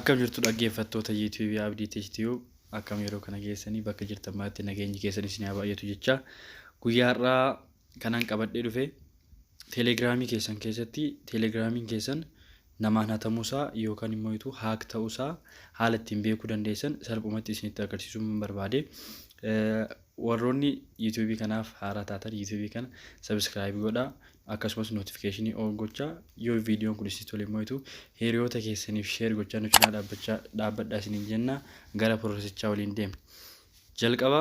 Akkam jirtu dhaggeeffattoota YouTube Abdii Tube akkam yeroo kana geessanii bakka jirtan maatti nageenyi keessan isin haa baay'atu jecha guyyaa har'aa kanaan qabadhee dhufe Telegiraamii keessan keessatti Telegiraamiin keessan namaan hatamuusaa yookaan immoo itu haak ta'uusaa haala ittiin beekuu dandeessan salphumatti isinitti agarsiisuun barbaade. Warroonni YouTube kanaaf haaraa taatan YouTube kana subscribe godhaa akkasumas notification on gochaa yoo viidiyoon kun isin tole immoo itu hiriyoota keessaniif share gochaa nu cinaa dhaabbadhaa isiniin jenna gara piroosesichaa waliin deemna. Jalqaba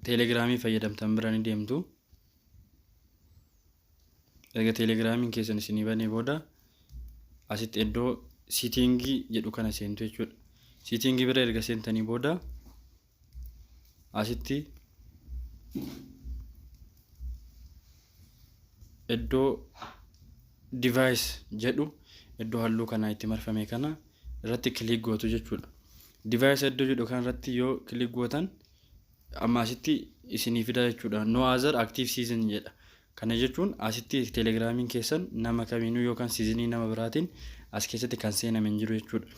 Telegiraamii fayyadamtan biraan deemtu. Erga Telegiraamiin keessan isinii banee booda asitti iddoo settingii jedhu kana seentu jechuudha. Settingii bira erga seentanii booda asitti iddoo device jedhu iddoo halluu kana itti marfame kana irratti click gootu jechuudha. Device iddoo jedhu kana irratti yoo click gootan amma asitti isinii fida jechuudha. No other active season jedha. Kana jechuun asitti Telegiraamiin keessan nama kamiinuu yookaan seasonii nama biraatiin as keessatti kan seename hin jiru jechuudha.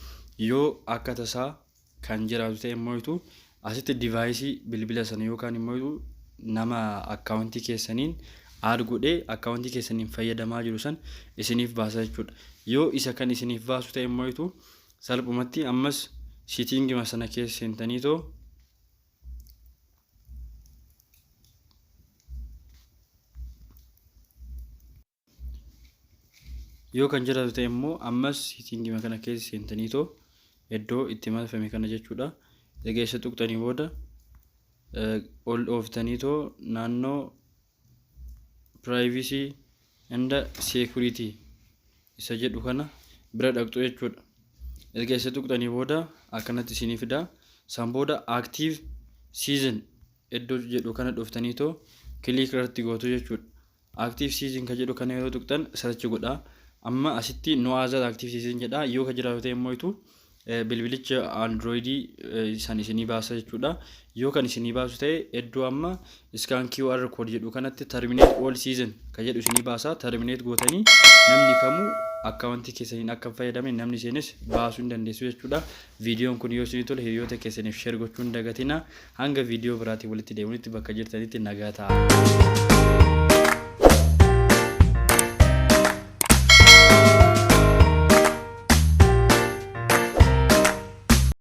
Yoo akka tasaa kan jiraatu ta'e immoo itu asitti device bilbila sana yookaan immoo itu nama akkaawuntii keessaniin aad godhee akkaawuntii keessaniin fayyadamaa jiru san isiniif baasa jechuudha. Yoo isa kan isiniif baasu ta'e immoo itu salphumatti ammas settingii sana keessa seentanii too yoo kan jiraatu ta'e immoo ammas settingii kana keessa seentanii too iddoo itti marfame kana jechuudha. Egeessa tuqxanii booda ol ooftanii too naannoo privacy and security isa jedhu kana bira dhaqxu jechuudha. Egeessa tuqxanii booda akkanatti isinii fida. San booda active season iddoo jedhu kana dhuftanii too click irratti gootu jechuudha. Active season ka jedhu kana yeroo tuqxan search godhaa. Amma asitti no other active season jedha. Yoo ka jiraatu ta'e immoo itu bilbilicha Android san isinii baasa jechuudha. Yoo kan isinii baasu ta'e iddoo amma scan QR code jedhu kanatti terminate all season ka jedhu isinii baasa. Terminate gootanii namni kamuu akkaawuntii keessaniin akka fayyadame namni seenes baasuu hin dandeessu jechuudha. Viidiyoon kun yoo isinii tole hiriyoota keessaniif share gochuu hin dagatinaa. Hanga viidiyoo biraatiin walitti deemuutti bakka jirtanitti nagaa ta'aa.